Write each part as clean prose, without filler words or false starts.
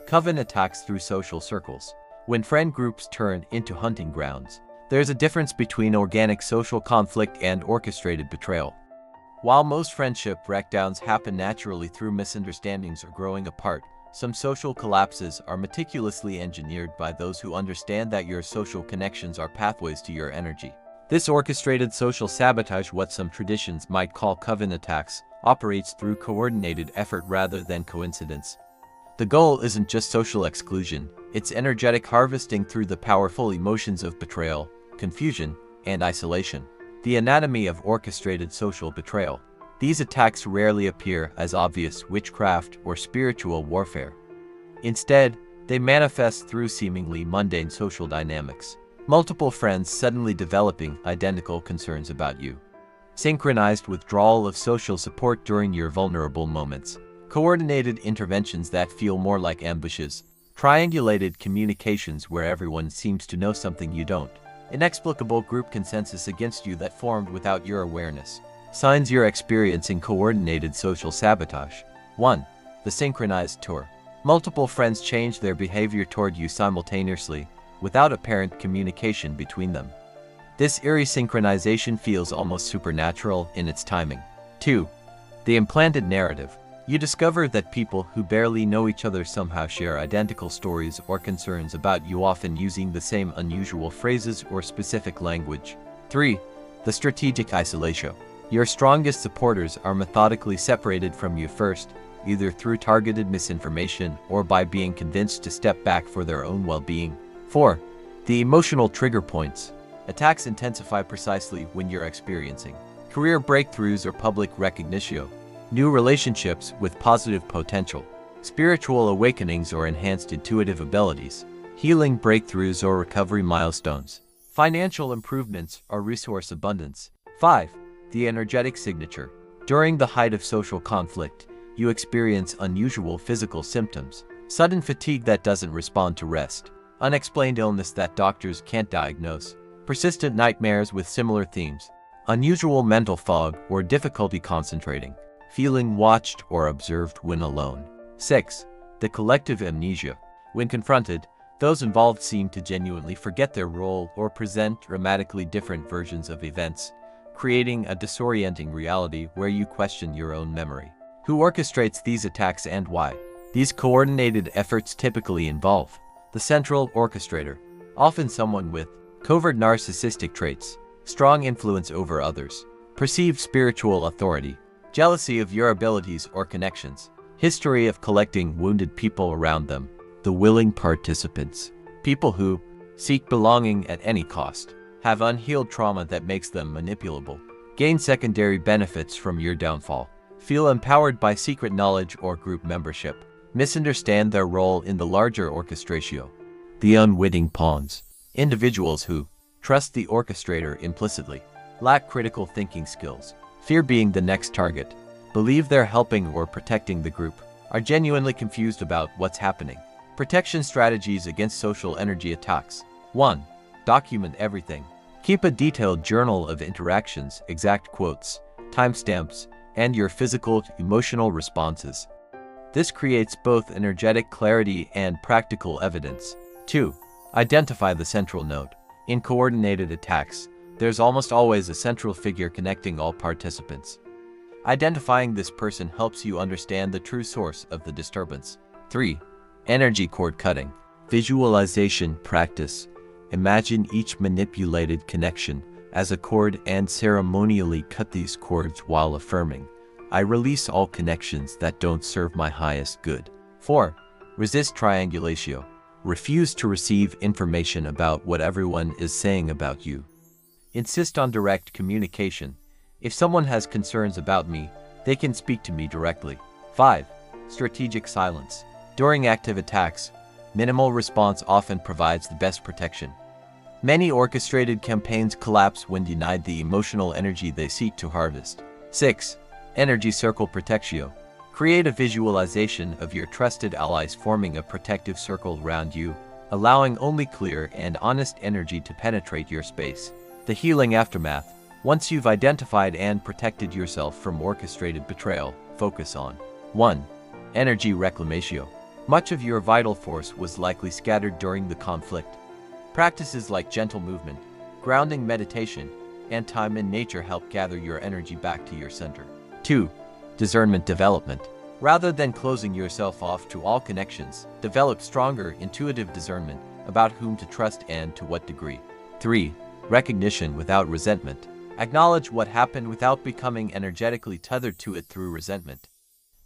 Coven attacks through social circles. When friend groups turn into hunting grounds, there's a difference between organic social conflict and orchestrated betrayal. While most friendship breakdowns happen naturally through misunderstandings or growing apart, some social collapses are meticulously engineered by those who understand that your social connections are pathways to your energy. This orchestrated social sabotage, what some traditions might call coven attacks, operates through coordinated effort rather than coincidence. The goal isn't just social exclusion, it's energetic harvesting through the powerful emotions of betrayal, confusion, and isolation. The anatomy of orchestrated social betrayal. These attacks rarely appear as obvious witchcraft or spiritual warfare. Instead, they manifest through seemingly mundane social dynamics. Multiple friends suddenly developing identical concerns about you. Synchronized withdrawal of social support during your vulnerable moments. Coordinated interventions that feel more like ambushes. Triangulated communications where everyone seems to know something you don't. Inexplicable group consensus against you that formed without your awareness. Signs you're experiencing coordinated social sabotage. 1. The synchronized tour. Multiple friends change their behavior toward you simultaneously, without apparent communication between them. This eerie synchronization feels almost supernatural in its timing. 2. The implanted narrative. You discover that people who barely know each other somehow share identical stories or concerns about you, often using the same unusual phrases or specific language. 3. The strategic isolation. Your strongest supporters are methodically separated from you first, either through targeted misinformation or by being convinced to step back for their own well-being. 4. The emotional trigger points. Attacks intensify precisely when you're experiencing career breakthroughs or public recognition, new relationships with positive potential, spiritual awakenings or enhanced intuitive abilities, healing breakthroughs or recovery milestones, financial improvements or resource abundance. 5. The energetic signature. During the height of social conflict, you experience unusual physical symptoms, sudden fatigue that doesn't respond to rest, unexplained illness that doctors can't diagnose, persistent nightmares with similar themes, unusual mental fog or difficulty concentrating, feeling watched or observed when alone. 6. The collective amnesia. When confronted, those involved seem to genuinely forget their role or present dramatically different versions of events, creating a disorienting reality where you question your own memory. Who orchestrates these attacks and why? These coordinated efforts typically involve the central orchestrator, often someone with covert narcissistic traits, strong influence over others, perceived spiritual authority, jealousy of your abilities or connections, history of collecting wounded people around them. The willing participants, people who seek belonging at any cost, have unhealed trauma that makes them manipulable, gain secondary benefits from your downfall, feel empowered by secret knowledge or group membership, misunderstand their role in the larger orchestration. The unwitting pawns, individuals who trust the orchestrator implicitly, lack critical thinking skills, fear being the next target, believe they're helping or protecting the group, are genuinely confused about what's happening. Protection strategies against social energy attacks. 1. Document everything. Keep a detailed journal of interactions, exact quotes, timestamps, and your physical, emotional responses. This creates both energetic clarity and practical evidence. 2. Identify the central node. In coordinated attacks, there's almost always a central figure connecting all participants. Identifying this person helps you understand the true source of the disturbance. 3. Energy cord cutting. Visualization practice. Imagine each manipulated connection as a cord and ceremonially cut these cords while affirming, I release all connections that don't serve my highest good. 4. Resist triangulation. Refuse to receive information about what everyone is saying about you. Insist on direct communication. If someone has concerns about me, they can speak to me directly. 5. Strategic silence. During active attacks, minimal response often provides the best protection. Many orchestrated campaigns collapse when denied the emotional energy they seek to harvest. 6. Energy circle protection. Create a visualization of your trusted allies forming a protective circle around you, allowing only clear and honest energy to penetrate your space. The healing aftermath. Once you've identified and protected yourself from orchestrated betrayal, focus on 1. Energy reclamation. Much of your vital force was likely scattered during the conflict. Practices like gentle movement, grounding meditation, and time in nature help gather your energy back to your center. 2. Discernment development. Rather than closing yourself off to all connections, develop stronger intuitive discernment about whom to trust and to what degree. 3. Recognition without resentment. Acknowledge what happened without becoming energetically tethered to it through resentment.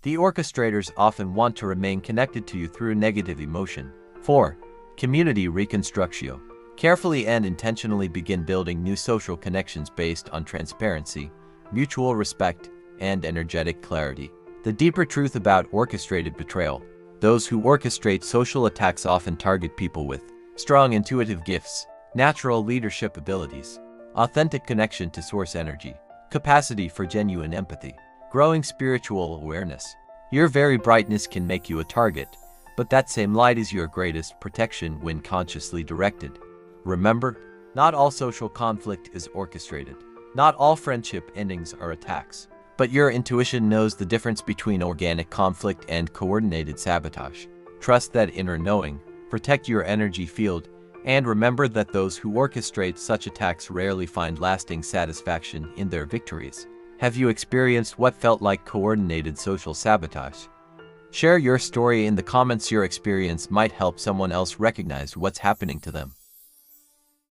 The orchestrators often want to remain connected to you through negative emotion. 4. Community reconstruction. Carefully and intentionally begin building new social connections based on transparency, mutual respect, and energetic clarity. The deeper truth about orchestrated betrayal. Those who orchestrate social attacks often target people with strong intuitive gifts, natural leadership abilities, authentic connection to source energy, capacity for genuine empathy, growing spiritual awareness. Your very brightness can make you a target, but that same light is your greatest protection when consciously directed. Remember, not all social conflict is orchestrated. Not all friendship endings are attacks. But your intuition knows the difference between organic conflict and coordinated sabotage. Trust that inner knowing, protect your energy field, and remember that those who orchestrate such attacks rarely find lasting satisfaction in their victories. Have you experienced what felt like coordinated social sabotage? Share your story in the comments. Your experience might help someone else recognize what's happening to them.